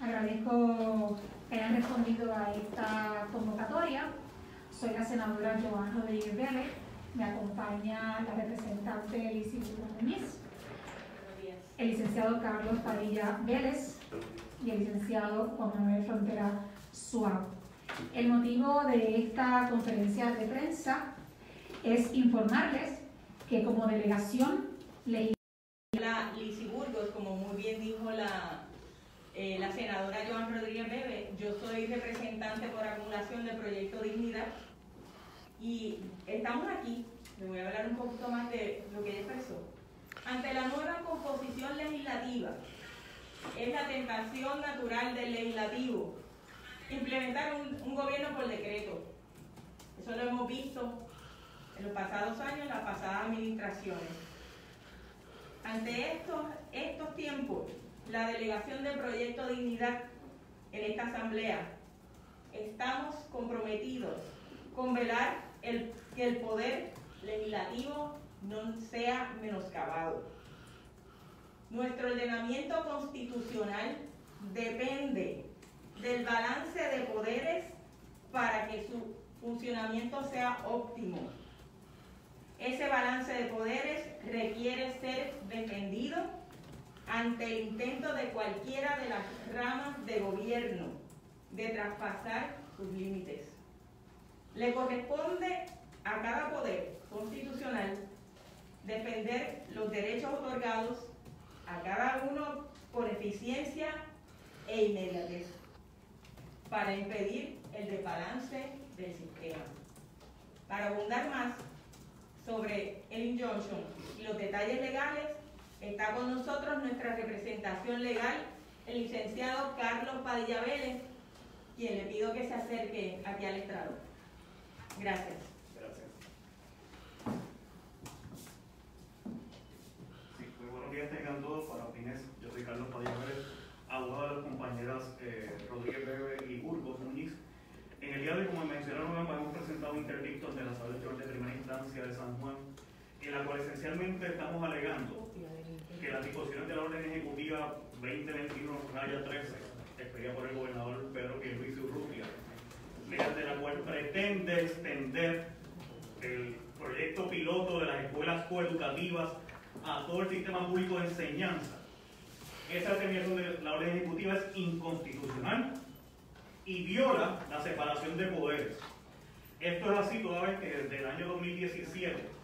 Agradezco que hayan respondido a esta convocatoria. Soy la senadora Joan Rodríguez Vélez. Me acompaña la representante Lizy Muñiz, el licenciado Carlos Padilla Vélez y el licenciado Juan Manuel Frontera Suárez. El motivo de esta conferencia de prensa es informarles que como delegación la Lizy Burgos, como muy bien dijo la senadora Joan Rodríguez Bebe, yo soy representante por acumulación del Proyecto Dignidad y estamos aquí. Les voy a hablar un poquito más de lo que ella expresó. Ante la nueva composición legislativa, es la tentación natural del legislativo implementar un gobierno por decreto. Eso lo hemos visto en los pasados años, en las pasadas administraciones. Ante estos tiempos, la delegación del Proyecto Dignidad en esta asamblea estamos comprometidos con velar que el poder legislativo no sea menoscabado. Nuestro ordenamiento constitucional depende del balance de poderes para que su funcionamiento sea óptimo. Ese balance de poderes requiere ser defendido ante el intento de cualquiera de las ramas de gobierno de traspasar sus límites. Le corresponde a cada poder constitucional defender los derechos otorgados a cada uno por eficiencia e inmediatez para impedir el desbalance del sistema. Para abundar más sobre el injunction y los detalles legales, está con nosotros nuestra representación legal, el licenciado Carlos Padilla Vélez, quien le pido que se acerque aquí al estrado. Gracias. Gracias. Sí, muy buenos días tengan todos. Para fines, yo soy Carlos Padilla Vélez, abogado de las compañeras Rodríguez Bebe y Burgos Muñiz. En el día de hoy, como mencionaron, hemos presentado un interdicto ante la Sala de Primera Instancia de San Juan, en la cual esencialmente estamos alegando que las disposiciones de la Orden Ejecutiva 2021-13, expedida por el gobernador Pedro Pierluisi Urrutia, mediante la cual pretende extender el proyecto piloto de las escuelas coeducativas a todo el sistema público de enseñanza. Esa determinación de la Orden Ejecutiva es inconstitucional y viola la separación de poderes. Esto es así toda vez que desde el año 2017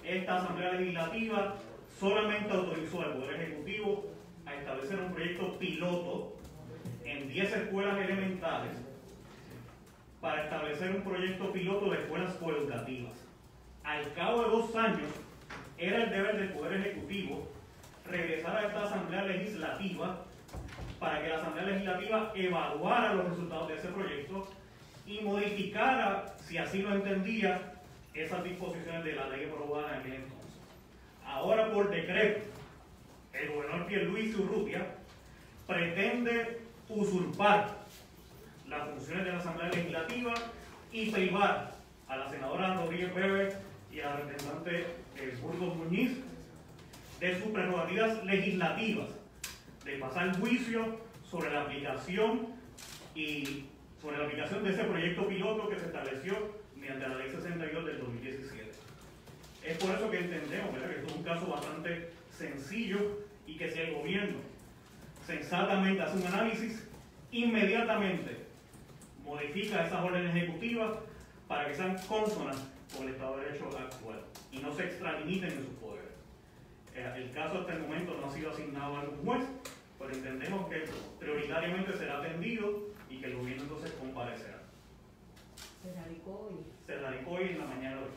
esta Asamblea Legislativa solamente autorizó al Poder Ejecutivo a establecer un proyecto piloto en 10 escuelas elementales para establecer un proyecto piloto de escuelas coeducativas. Al cabo de 2 años, era el deber del Poder Ejecutivo regresar a esta Asamblea Legislativa para que la Asamblea Legislativa evaluara los resultados de ese proyecto y modificara, si así lo entendía, esas disposiciones de la ley aprobada en aquel entonces. Ahora, por decreto, el gobernador Pierluisi Urrutia pretende usurpar las funciones de la Asamblea Legislativa y privar a la senadora Rodríguez Bebe y a la representante Burgos Muñiz de sus prerrogativas legislativas, de pasar juicio sobre la aplicación de ese proyecto piloto que se estableció mediante la Ley 62 del 2017. Es por eso que entendemos, ¿verdad?, que esto es un caso bastante sencillo y que si el gobierno sensatamente hace un análisis, inmediatamente modifica esas órdenes ejecutivas para que sean consonas con el Estado de Derecho actual y no se extralimiten en sus poderes. El caso hasta el momento no ha sido asignado a algún juez, pero entendemos que prioritariamente será atendido y que el gobierno entonces comparecerá. Se radicó hoy en la mañana de hoy.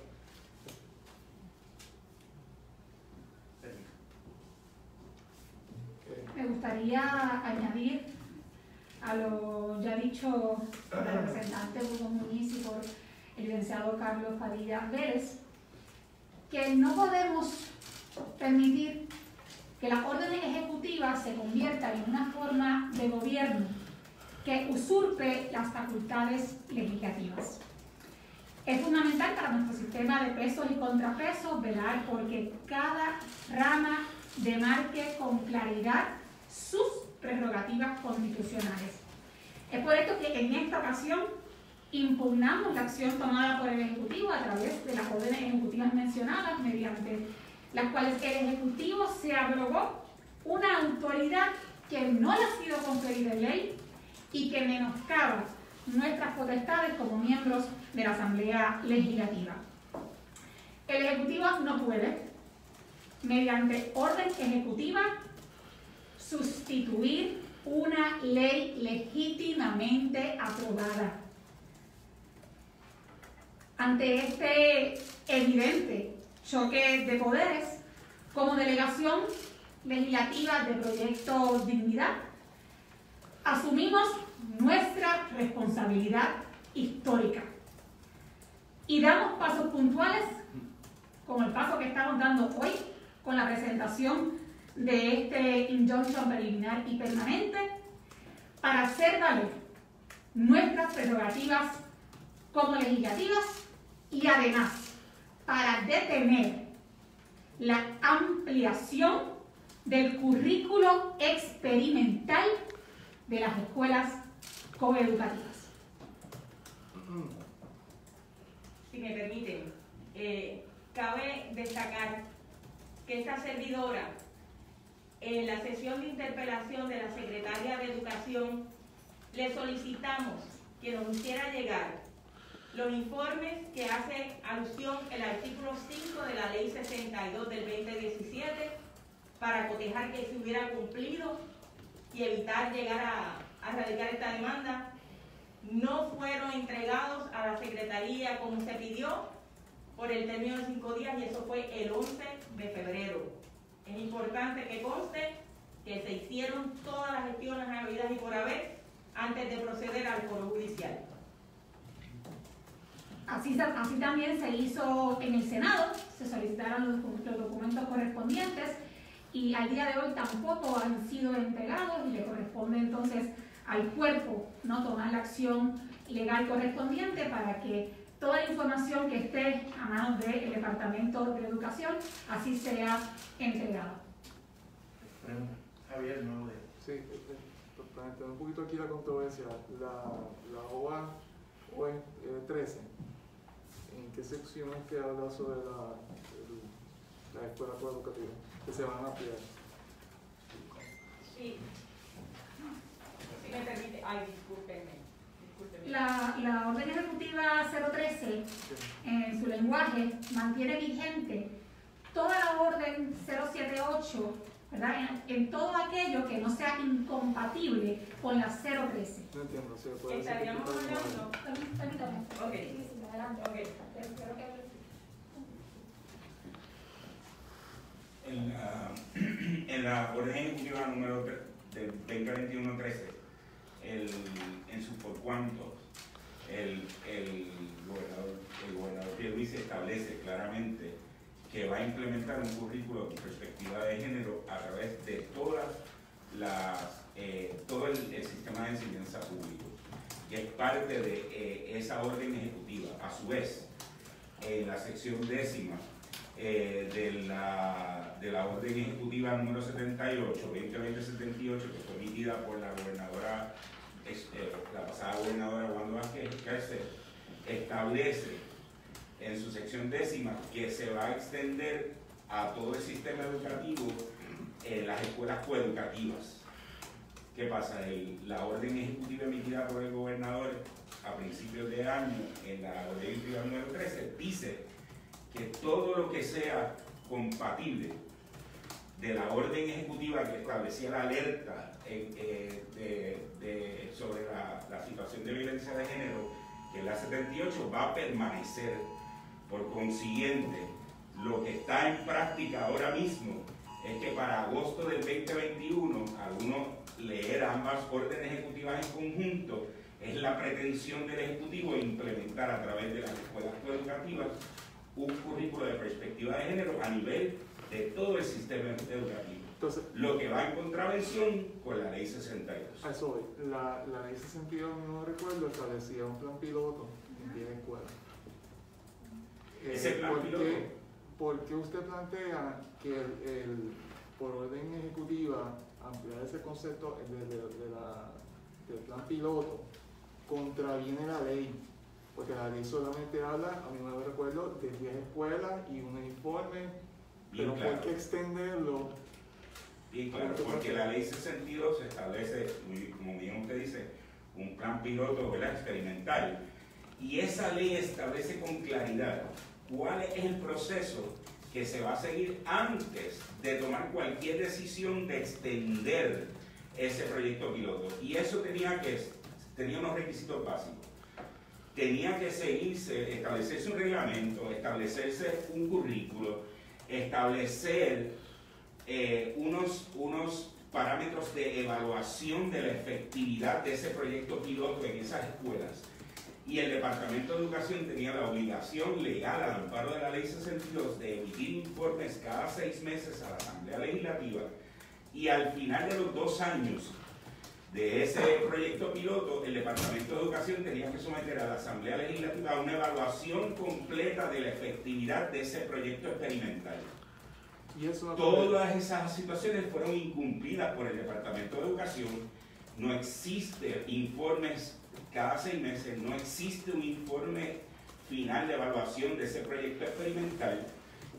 me gustaría añadir a lo ya dicho por el representante Burgos Muñiz y por el licenciado Carlos Padilla Vélez, que no podemos permitir que la orden ejecutiva se convierta en una forma de gobierno que usurpe las facultades legislativas. Es fundamental para nuestro sistema de pesos y contrapesos velar porque cada rama demarque con claridad sus prerrogativas constitucionales. Es por esto que en esta ocasión impugnamos la acción tomada por el Ejecutivo a través de las órdenes ejecutivas mencionadas, mediante las cuales el Ejecutivo se abrogó una autoridad que no le ha sido conferida en ley y que menoscaba nuestras potestades como miembros de la Asamblea Legislativa. El Ejecutivo no puede, mediante orden ejecutiva, sustituir una ley legítimamente aprobada. Ante este evidente choque de poderes, como delegación legislativa de Proyecto Dignidad, asumimos nuestra responsabilidad histórica y damos pasos puntuales, como el paso que estamos dando hoy, con la presentación de este injunction preliminar y permanente, para hacer valer nuestras prerrogativas como legislativas y además para detener la ampliación del currículo experimental de las escuelas coeducativas. Si me permiten, cabe destacar que esta servidora, en la sesión de interpelación de la Secretaria de Educación, le solicitamos que nos hiciera llegar los informes que hace alusión el artículo 5 de la Ley 62 del 2017 para cotejar que se hubiera cumplido y evitar llegar a radicar esta demanda. No fueron entregados a la Secretaría como se pidió por el término de 5 días y eso fue el 11 de febrero. Es importante que conste que se hicieron todas las gestiones habidas y por haber antes de proceder al foro judicial. Así también se hizo en el Senado, se solicitaron los documentos correspondientes y al día de hoy tampoco han sido entregados y le corresponde entonces al cuerpo no tomar la acción legal correspondiente para que toda la información que esté a manos del Departamento de Educación así sea entregada. Javier, nuevo día. Sí, para entender un poquito aquí la controversia, la OA 13, ¿en qué sección es que habla sobre la escuela coeducativa que se van a ampliar? Sí. Si me permite, ay, discúlpenme. La orden ejecutiva 013 en su lenguaje mantiene vigente toda la orden 078, ¿verdad? En todo aquello que no sea incompatible con la 013. No entiendo, ¿se puede decir? ¿Estaríamos hablando? Permítame. Ok. Sí, sí, adelante. Ok. En la orden ejecutiva número del 2021-13, en su por cuanto el gobernador Pierluisi establece claramente que va a implementar un currículo con perspectiva de género a través de todo el sistema de enseñanza público, que es parte de esa orden ejecutiva. A su vez, en la sección 10ª de la orden ejecutiva número 78, 2020-78, que fue emitida por la gobernadora, la pasada gobernadora Wanda Vázquez Garcet, establece en su sección 10ª que se va a extender a todo el sistema educativo las escuelas coeducativas. ¿Qué pasa? La orden ejecutiva emitida por el gobernador a principios de año, en la orden ejecutiva número 13, dice que todo lo que sea compatible de la orden ejecutiva que establecía la alerta sobre la situación de violencia de género, que es la 78, va a permanecer. Por consiguiente, lo que está en práctica ahora mismo es que para agosto del 2021, al uno leer ambas órdenes ejecutivas en conjunto, es la pretensión del Ejecutivo implementar a través de las escuelas coeducativas un currículo de perspectiva de género a nivel de todo el sistema educativo. Entonces, lo que va en contravención con la ley 62. A eso voy. La ley 62, no recuerdo, establecía un plan piloto en 10 escuelas. Ese plan piloto. ¿Por qué usted plantea que por orden ejecutiva ampliar ese concepto del plan piloto contraviene la ley, porque la ley solamente habla, a mí me recuerdo, de 10 escuelas y un informe, Bien pero claro. hay que extenderlo. Bien claro, porque la ley 62 establece, como bien usted dice, un plan piloto, ¿verdad?, experimental, y esa ley establece con claridad cuál es el proceso que se va a seguir antes de tomar cualquier decisión de extender ese proyecto piloto. Y eso tenía unos requisitos básicos. Tenía que establecerse un reglamento, establecerse un currículo, establecer unos parámetros de evaluación de la efectividad de ese proyecto piloto en esas escuelas. Y el Departamento de Educación tenía la obligación legal, al amparo de la Ley 62, de emitir informes cada 6 meses a la Asamblea Legislativa, y al final de los 2 años de ese proyecto piloto, el Departamento de Educación tenía que someter a la Asamblea Legislativa una evaluación completa de la efectividad de ese proyecto experimental. Y eso Todas esas situaciones fueron incumplidas por el Departamento de Educación. No existe informes cada 6 meses, no existe un informe final de evaluación de ese proyecto experimental.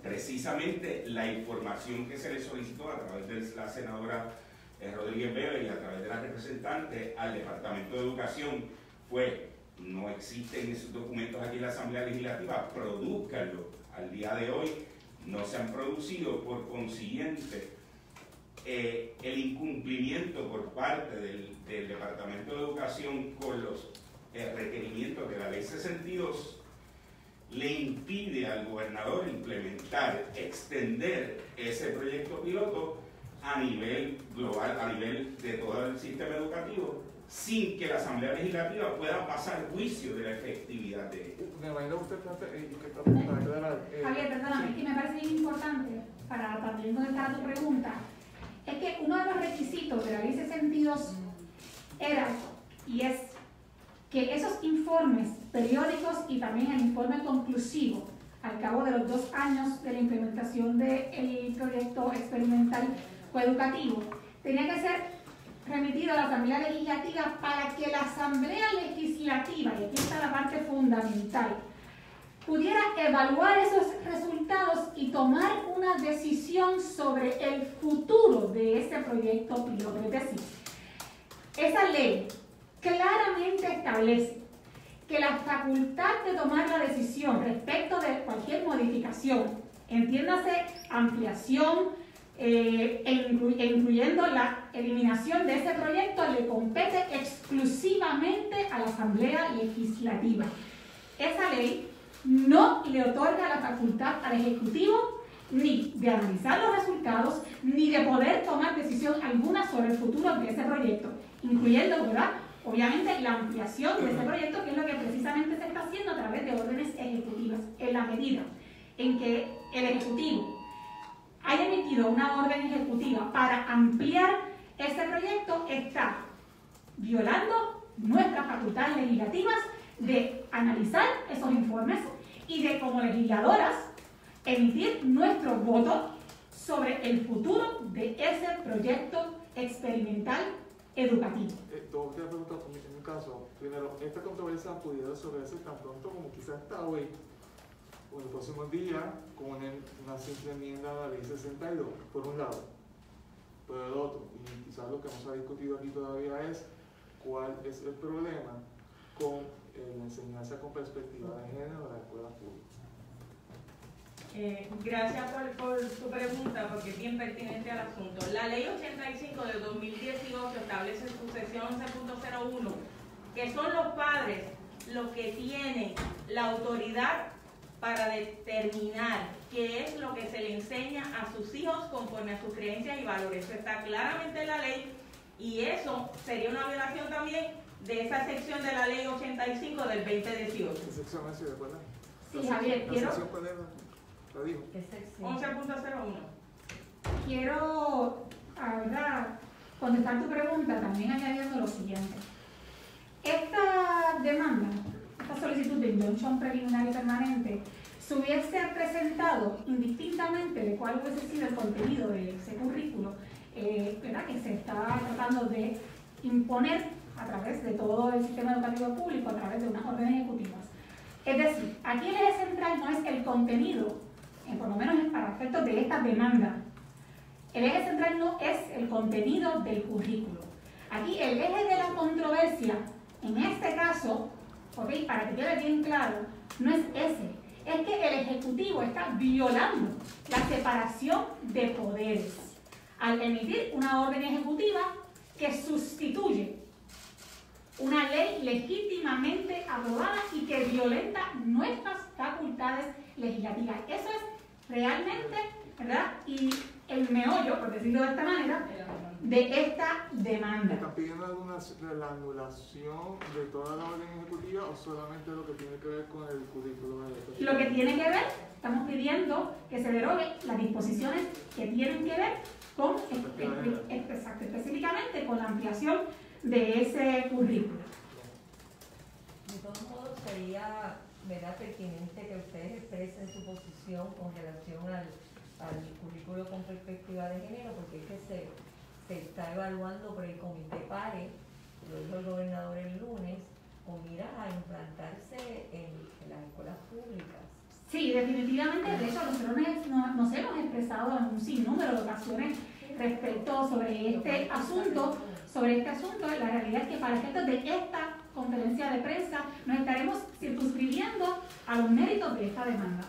Precisamente la información que se le solicitó a través de la senadora Rodríguez Bebe y a través de la representante al Departamento de Educación fue: no existen esos documentos aquí en la Asamblea Legislativa, produzcanlo. Al día de hoy no se han producido, por consiguiente, el incumplimiento por parte del Departamento de Educación con los requerimientos de la Ley 62 le impide al gobernador implementar, extender ese proyecto piloto a nivel global, a nivel de todo el sistema educativo, sin que la Asamblea Legislativa pueda pasar juicio de la efectividad de ello. Me imagino usted para aclarar. Javier, perdóname, es que me parece bien importante, para también contestar a tu pregunta, es que uno de los requisitos de la Ley 62 era, y es, que esos informes periódicos y también el informe conclusivo, al cabo de los 2 años de la implementación del proyecto experimental coeducativo, tenía que ser remitido a la Asamblea Legislativa para que la Asamblea Legislativa, y aquí está la parte fundamental, pudiera evaluar esos resultados y tomar una decisión sobre el futuro de ese proyecto piloto. Es decir, esa ley claramente establece que la facultad de tomar la decisión respecto de cualquier modificación, entiéndase ampliación, incluyendo la eliminación de ese proyecto, le compete exclusivamente a la Asamblea Legislativa. Esa ley no le otorga la facultad al Ejecutivo ni de analizar los resultados, ni de poder tomar decisión alguna sobre el futuro de ese proyecto, incluyendo, ¿verdad?, obviamente, la ampliación de ese proyecto, que es lo que precisamente se está haciendo a través de órdenes ejecutivas. En la medida en que el Ejecutivo haya emitido una orden ejecutiva para ampliar ese proyecto, está violando nuestras facultades legislativas de analizar esos informes y de, como legisladoras, emitir nuestro voto sobre el futuro de ese proyecto experimental educativo. Tengo que preguntar, en mi caso, primero, esta controversia pudiera resolverse tan pronto como quizás está hoy, o en los próximos días, con una simple enmienda a la Ley 62, por un lado. Por el otro, y quizás lo que no se ha discutido aquí todavía es cuál es el problema con la enseñanza con perspectiva de género en las escuelas públicas. Gracias por su pregunta, porque es bien pertinente al asunto. La Ley 85 de 2018 establece en su sección 11.01 que son los padres los que tienen la autoridad para determinar qué es lo que se le enseña a sus hijos conforme a sus creencias y valores. Eso está claramente en la ley, y eso sería una violación también de esa sección de la Ley 85 del 2018. ¿Qué sección es, recuerda? Sí, Javier, ¿La sección cuál era? ¿La dijo? 11.01. Quiero ahora contestar tu pregunta también añadiendo lo siguiente. Esta demanda, esta solicitud de injunción preliminar y permanente, se hubiese presentado indistintamente de cuál hubiese sido el contenido de ese currículo ¿verdad?, que se está tratando de imponer a través de todo el sistema educativo público, a través de unas órdenes ejecutivas. Es decir, aquí el eje central no es el contenido, por lo menos para efectos de esta demanda. El eje central no es el contenido del currículo. Aquí el eje de la controversia, en este caso, ¿okay?, para que quede bien claro, no es ese. Es que el Ejecutivo está violando la separación de poderes al emitir una orden ejecutiva que sustituye una ley legítimamente aprobada y que violenta nuestras facultades legislativas. Eso es realmente, ¿verdad?, y el meollo, por decirlo de esta manera, de esta demanda. ¿Están pidiendo la anulación de toda la orden ejecutiva o solamente lo que tiene que ver con el currículo? Lo que tiene que ver, estamos pidiendo que se derogue las disposiciones que tienen que ver con, exacto, específicamente con la ampliación de ese currículo. De todos modos, sería, ¿verdad?, pertinente que ustedes expresen su posición con relación al currículo con perspectiva de género, porque es que se está evaluando por el Comité PARE, lo dijo el gobernador el lunes, con miras a implantarse en las escuelas públicas. Sí, definitivamente, de hecho nosotros nos hemos expresado en un sinnúmero de ocasiones respecto sobre este asunto. La realidad es que para efectos de esta conferencia de prensa nos estaremos circunscribiendo a los méritos de esta demanda.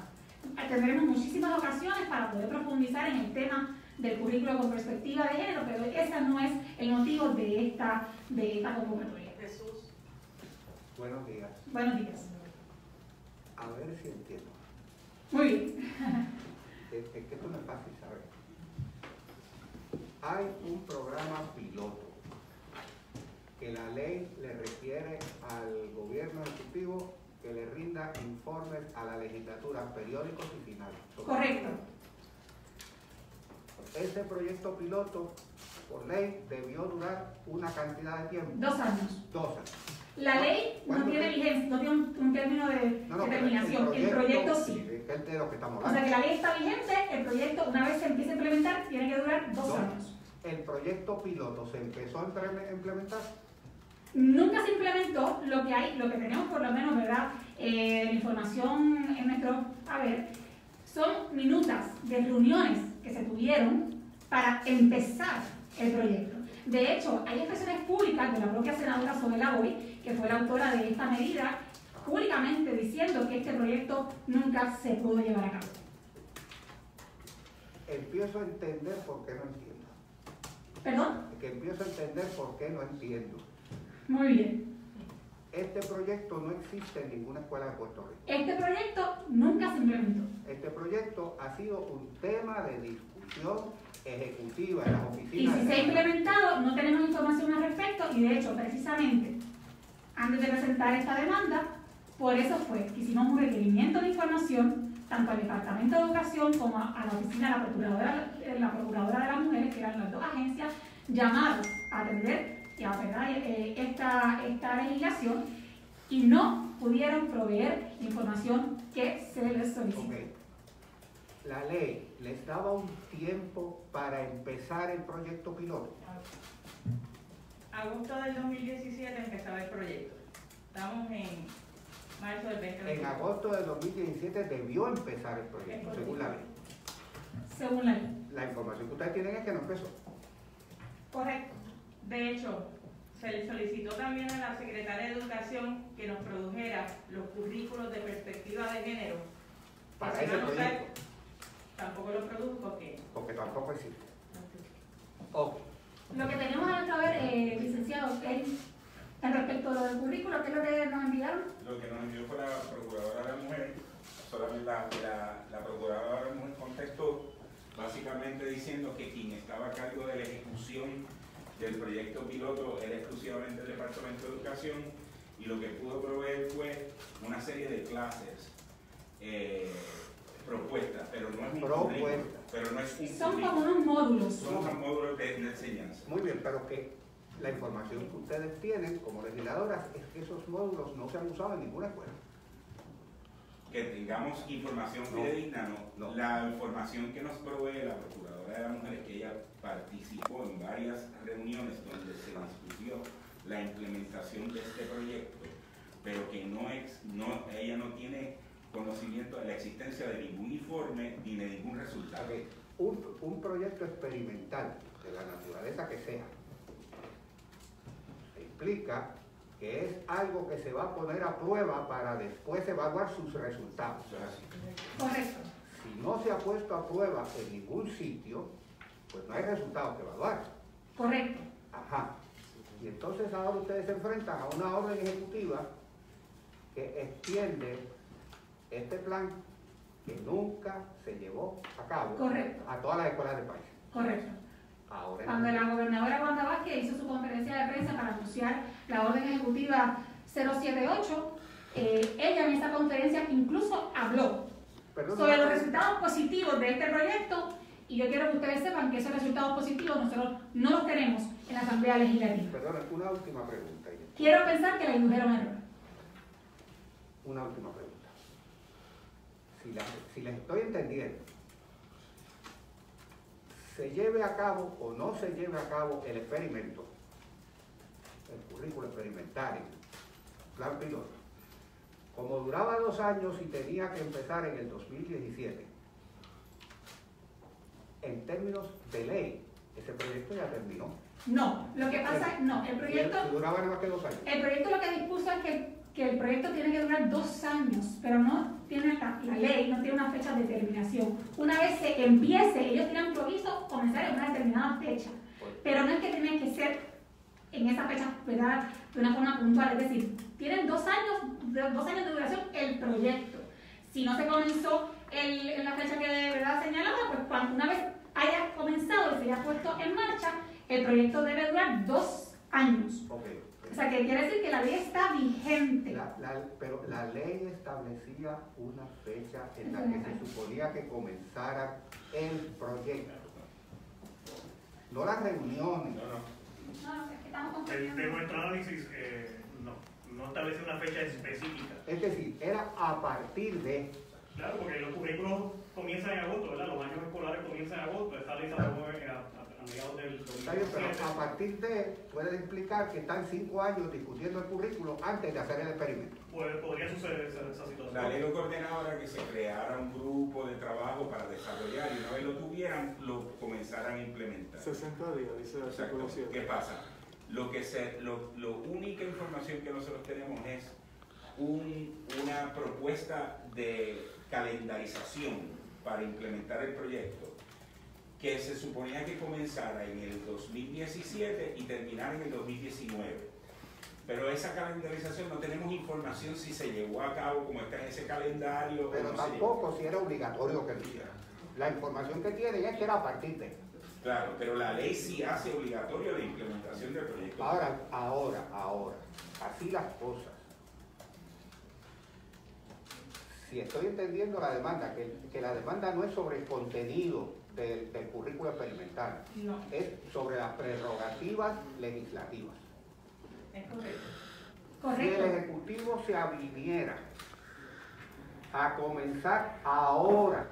Tendremos muchísimas ocasiones para poder profundizar en el tema del currículo con perspectiva de género, pero ese no es el motivo de esta convocatoria. Jesús. Buenos días. Buenos días. A ver si entiendo. Muy bien. Es que esto no es fácil, ¿sabes? Hay un programa piloto que la ley le requiere al gobierno ejecutivo que le rinda informes a la legislatura, periódicos y finales. Correcto. Ese proyecto piloto, por ley, debió durar una cantidad de tiempo. 2 años. 2 años. La ley no tiene vigencia, no tiene un término de terminación. El proyecto sí. Es de lo que estamos O hablando. sea que la ley está vigente, el proyecto, una vez se empiece a implementar, tiene que durar 2 años. ¿El proyecto piloto se empezó a implementar? Nunca se implementó. Lo que tenemos por lo menos, ¿verdad? La información en nuestro haber son minutas de reuniones que se tuvieron para empezar el proyecto. De hecho, hay expresiones públicas de la propia senadora Sobela Boy, que fue la autora de esta medida, públicamente diciendo que este proyecto nunca se pudo llevar a cabo. Empiezo a entender por qué no entiendo. ¿Perdón? Que empiezo a entender por qué no entiendo. Muy bien. Este proyecto no existe en ninguna escuela de Puerto Rico. Este proyecto nunca se implementó. Este proyecto ha sido un tema de discusión ejecutiva en las Y oficinas. si se ha implementado, no tenemos información al respecto, y de hecho, precisamente, antes de presentar esta demanda, por eso fue que hicimos un requerimiento de información tanto al Departamento de Educación como a la oficina de la Procuradora de las Mujeres, que eran las 2 agencias llamadas a atender y a operar esta legislación, y no pudieron proveer la información que se les solicitó. Okay. La ley les daba un tiempo para empezar el proyecto piloto. Agosto del 2017 empezaba el proyecto. Estamos en marzo del 2021. En agosto del 2017 debió empezar el proyecto, según la ley. Según la ley. La información que ustedes tienen es que no empezó. Correcto. De hecho, se le solicitó también a la Secretaria de Educación que nos produjera los currículos de perspectiva de género. Para ese proyecto. Tampoco lo produjo Porque tampoco existe. Ok. Lo que tenemos a nuestro ver, licenciado, es en respecto a lo del currículo, ¿qué es lo que nos enviaron? Lo que nos envió fue la Procuradora de la Mujer. Solamente la Procuradora de la Mujer contestó básicamente diciendo que quien estaba a cargo de la ejecución del proyecto piloto era exclusivamente el Departamento de Educación, y lo que pudo proveer fue una serie de clases propuestas, pero no es un currículo, pero no es un Son currículo. como unos módulos. Son unos módulos de enseñanza. Muy bien, pero que la información que ustedes tienen como legisladoras es que esos módulos no se han usado en ninguna escuela. que tengamos información fidedigna, no. La información que nos provee la Procuradora de la Mujer es que ella participó en varias reuniones donde se discutió la implementación de este proyecto, pero que ella no tiene conocimiento de la existencia de ningún informe ni de ningún resultado. Okay. Un proyecto experimental de la naturaleza que sea implica que es algo que se va a poner a prueba para después evaluar sus resultados. Correcto. Si no se ha puesto a prueba en ningún sitio, pues no hay resultados que evaluar. Correcto. Ajá. Y entonces ahora ustedes se enfrentan a una orden ejecutiva que extiende este plan que nunca se llevó a cabo. Correcto. A todas las escuelas del país. Correcto. Ahora, Cuando la gobernadora Wanda Vázquez hizo su conferencia de prensa para anunciar la orden ejecutiva 078, ella en esa conferencia incluso habló sobre los resultados positivos de este proyecto, y yo quiero que ustedes sepan que esos resultados positivos nosotros no los tenemos en la Asamblea Legislativa. Perdón, una última pregunta. Quiero pensar que la indujeron a error. Una última pregunta. Si les estoy entendiendo, se lleve a cabo o no se lleve a cabo el experimento, el currículo experimental, el plan piloto, como duraba 2 años y tenía que empezar en el 2017, en términos de ley, ese proyecto ya terminó. No, lo que pasa, no, el proyecto... Si duraba nada más que 2 años. El proyecto lo que dispuso es que el proyecto tiene que durar 2 años, pero no tiene la ley, no tiene una fecha de terminación. Una vez se empiece, ellos tienen previsto comenzar en una determinada fecha, pero no es que tiene que ser en esa fecha, ¿verdad?, de una forma puntual. Es decir, tienen 2 años de duración el proyecto. Si no se comenzó en la fecha que de verdad señalada, pues cuando una vez haya comenzado y se haya puesto en marcha, el proyecto debe durar 2 años. Okay. O sea, que quiere decir que la ley está vigente. Pero la ley establecía una fecha en la que se suponía que comenzara el proyecto. No las reuniones. No, es que estamos confundiendo. De nuestro análisis, no establece una fecha específica. Es decir, era a partir de... Claro, porque los currículos comienzan en agosto, ¿verdad? Los años escolares comienzan en agosto. Esta ley se aprobó a mediados del 2017. Pero a partir de, puede implicar que están 5 años discutiendo el currículo antes de hacer el experimento. Pues podría suceder esa situación. La ley lo que ordenaba era que se creara un grupo de trabajo para desarrollar, y una vez lo tuvieran, lo comenzaran a implementar. 60 días, dice el artículo 7. ¿Qué pasa? La única información que nosotros tenemos es una propuesta de calendarización para implementar el proyecto, que se suponía que comenzara en el 2017 y terminara en el 2019. Pero esa calendarización no tenemos información si se llevó a cabo como está en ese calendario. Pero no tampoco si era obligatorio que lo hiciera. La información que tienen es que era a partir de... Claro, pero la ley sí hace obligatorio la implementación del proyecto. Ahora, así las cosas. Si estoy entendiendo la demanda, que la demanda no es sobre el contenido del currículo experimental, No. es sobre las prerrogativas legislativas. Es correcto. Si el Correcto. Ejecutivo se aviniera a comenzar ahora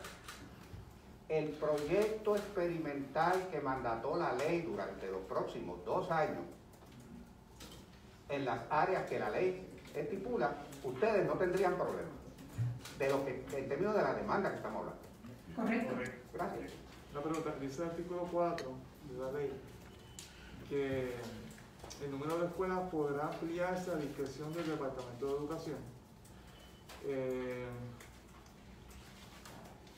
el proyecto experimental que mandató la ley durante los próximos 2 años, en las áreas que la ley estipula, ustedes no tendrían problema. De lo que, en términos de la demanda que estamos hablando. Correcto. Gracias. Una pregunta, dice el artículo 4 de la ley que el número de escuelas podrá ampliarse a discreción del Departamento de Educación.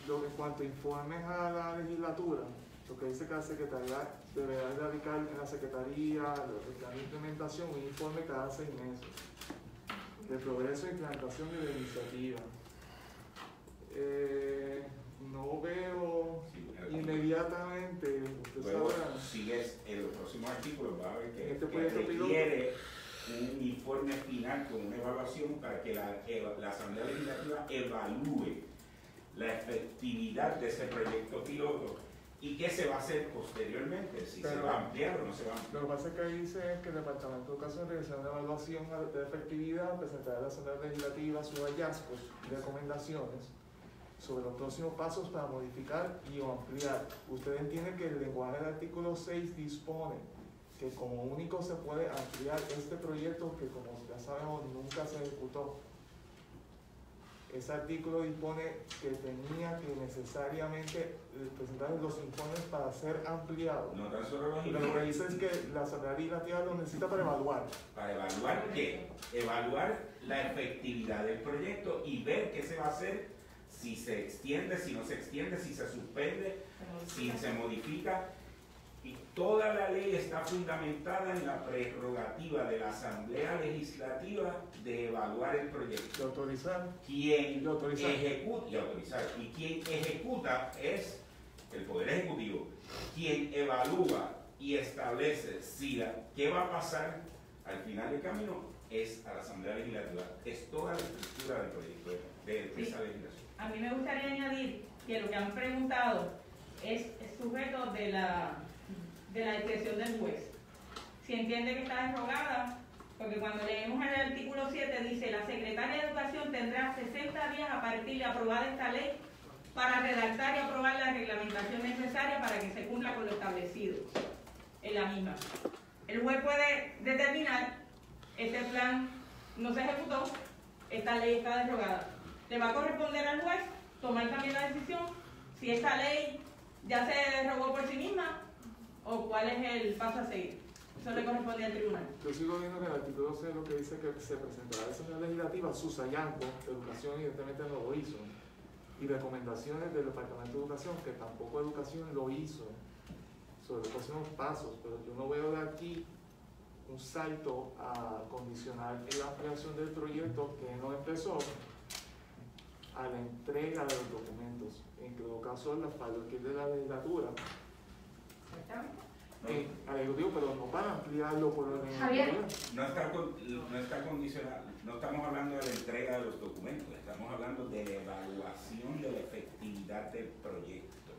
En cuanto a informes a la legislatura, lo que dice que la Secretaría deberá radicar en la Secretaría, el plan de implementación, un informe cada 6 meses de progreso e implantación de la iniciativa. No veo inmediatamente, usted Luego, sabrá. sigues en los próximos artículos, va a ver que, Este que proyecto requiere un informe final con una evaluación para que la Asamblea Legislativa evalúe la efectividad de ese proyecto piloto y qué se va a hacer posteriormente, si se Pero- va a ampliar o no se va a ampliar. Lo que pasa es que ahí dice que el Departamento de Educación realizará una evaluación de efectividad, presentará a la Asamblea Legislativa sus hallazgos y recomendaciones sobre los próximos pasos para modificar y o ampliar. Usted entiende que el lenguaje del artículo 6 dispone que como único se puede ampliar este proyecto que, como ya sabemos, nunca se ejecutó. Ese artículo dispone que tenía que necesariamente presentar los informes para ser ampliado. No tan solo los Y lo que informes. dice es que la Asamblea Legislativa lo necesita para evaluar. ¿Para evaluar qué? Evaluar la efectividad del proyecto y ver qué se va a hacer, si se extiende, si no se extiende, si se suspende, si se modifica. Y toda la ley está fundamentada en la prerrogativa de la Asamblea Legislativa de evaluar el proyecto. De autorizar. Quien Y autorizar. ejecuta y autorizar. Y quien ejecuta es el Poder Ejecutivo. Quien evalúa y establece qué va a pasar al final del camino es a la Asamblea Legislativa. Es toda la estructura del proyecto de esa legislación. A mí me gustaría añadir que lo que han preguntado es sujeto de la discreción del juez. Si entiende que está derogada, porque cuando leemos en el artículo 7 dice: la Secretaria de Educación tendrá 60 días a partir de aprobada esta ley para redactar y aprobar la reglamentación necesaria para que se cumpla con lo establecido en la misma. El juez puede determinar: este plan no se ejecutó, esta ley está derogada. Le va a corresponder al juez tomar también la decisión si esta ley ya se derogó por sí misma o cuál es el paso a seguir. Eso le corresponde al tribunal. Yo sigo viendo que el artículo 6 lo que dice que se presentará a la Asamblea Legislativa sus hallazgos. Educación evidentemente no lo hizo. Y recomendaciones del Departamento de Educación, que tampoco Educación lo hizo, sobre los próximos pasos. Pero yo no veo de aquí un salto a condicionar la ampliación del proyecto que no empezó a la entrega de los documentos. En todo caso, la que es de la legislatura. Al Ejecutivo, pero no para ampliarlo por el Javier. No está condicionado, no estamos hablando de la entrega de los documentos, estamos hablando de la evaluación de la efectividad del proyecto.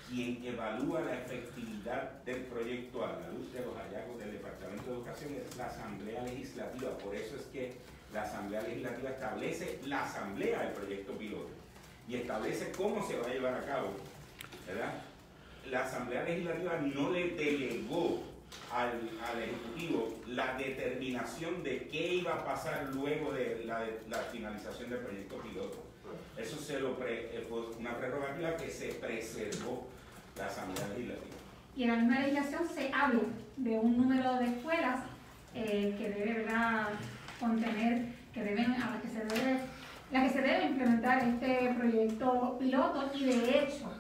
Quien evalúa la efectividad del proyecto a la luz de los hallazgos del Departamento de Educación es la Asamblea Legislativa. Por eso es que la Asamblea Legislativa establece la asamblea del proyecto piloto y establece cómo se va a llevar a cabo, ¿verdad? La Asamblea Legislativa no le delegó al Ejecutivo la determinación de qué iba a pasar luego de la finalización del proyecto piloto. Eso fue una prerrogativa que se preservó la Asamblea Legislativa. Y en la misma legislación se habla de un número de escuelas que debe, ¿verdad?, contener, las que se debe implementar este proyecto piloto, y de hecho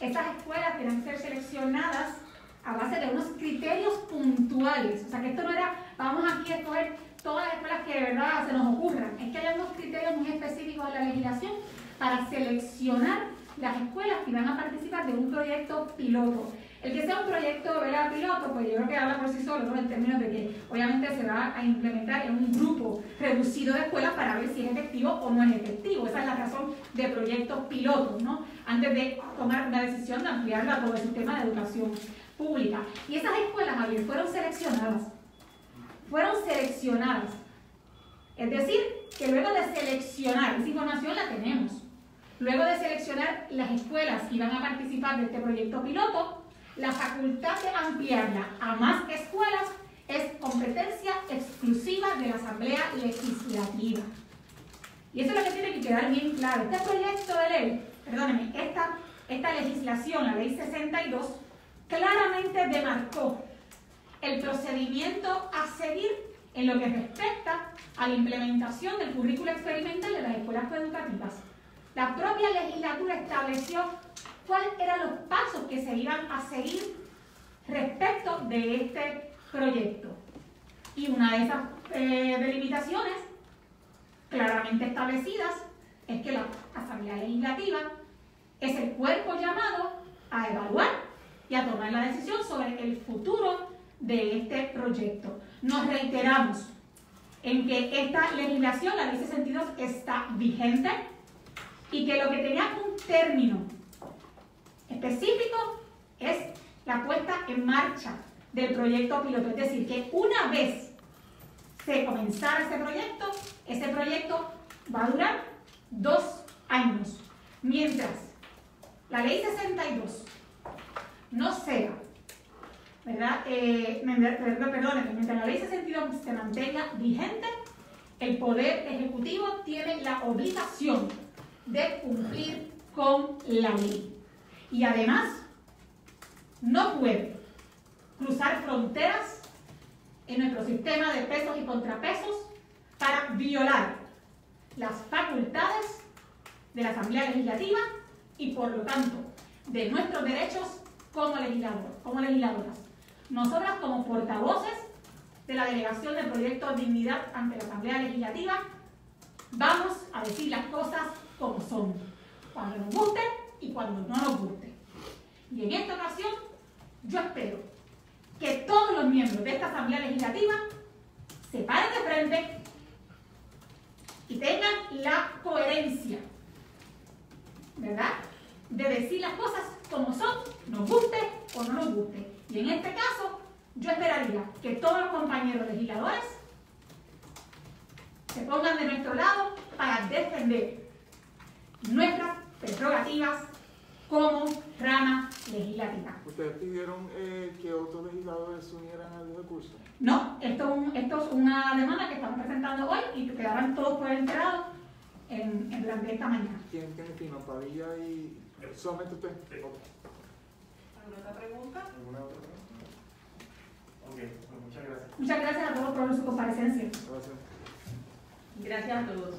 esas escuelas tienen que ser seleccionadas a base de unos criterios puntuales. O sea, que esto no era, vamos aquí a escoger todas las escuelas que de verdad se nos ocurran. Es que hay unos criterios muy específicos en la legislación para seleccionar las escuelas que van a participar de un proyecto piloto. El que sea un proyecto, ¿verdad?, piloto, pues yo creo que habla por sí solo, ¿no?, en términos de que obviamente se va a implementar en un grupo reducido de escuelas para ver si es efectivo o no es efectivo. Esa es la razón de proyectos pilotos, ¿no?, antes de tomar una decisión de ampliarla a todo el sistema de educación pública. Y esas escuelas, Javier, fueron seleccionadas. Es decir, que luego de seleccionar, esa información la tenemos, luego de seleccionar las escuelas que iban a participar de este proyecto piloto, la facultad de ampliarla a más escuelas es competencia exclusiva de la Asamblea Legislativa. Y eso es lo que tiene que quedar bien claro. Este proyecto de ley, perdónenme, esta legislación, la Ley 62, claramente demarcó el procedimiento a seguir en lo que respecta a la implementación del currículo experimental de las escuelas coeducativas. La propia legislatura estableció cuáles eran los pasos que se iban a seguir respecto de este proyecto. Y una de esas delimitaciones claramente establecidas es que la Asamblea Legislativa es el cuerpo llamado a evaluar y a tomar la decisión sobre el futuro de este proyecto. Nos reiteramos en que esta legislación, la Ley 62, está vigente y que lo que tenía un término específico es la puesta en marcha del proyecto piloto. Es decir, que una vez se comenzara ese proyecto va a durar 2 años. Mientras la ley 62 no sea, ¿verdad? Mientras la ley 62 se mantenga vigente, el Poder Ejecutivo tiene la obligación de cumplir con la ley. Y además, no puede cruzar fronteras en nuestro sistema de pesos y contrapesos para violar las facultades de la Asamblea Legislativa y, por lo tanto, de nuestros derechos como legisladoras. Nosotras, como portavoces de la delegación del proyecto Dignidad ante la Asamblea Legislativa, vamos a decir las cosas como son, cuando nos guste y cuando no nos guste. Y en esta ocasión, yo espero que todos los miembros de esta Asamblea Legislativa se paren de frente y tengan la coherencia, ¿verdad?, de decir las cosas como son, nos guste o no nos guste. Y en este caso, yo esperaría que todos los compañeros legisladores se pongan de nuestro lado para defender nuestras prerrogativas como rama legislativa. ¿Ustedes pidieron que otros legisladores se unieran al recurso? No, esto es una demanda que estamos presentando hoy y que quedarán todos por enterados durante esta mañana. ¿Quién firma? ¿Padilla y solamente usted? Sí. Okay. ¿Alguna otra pregunta? ¿Alguna otra pregunta? Ok, pues muchas gracias. Muchas gracias a todos por su comparecencia. Gracias. Gracias a todos.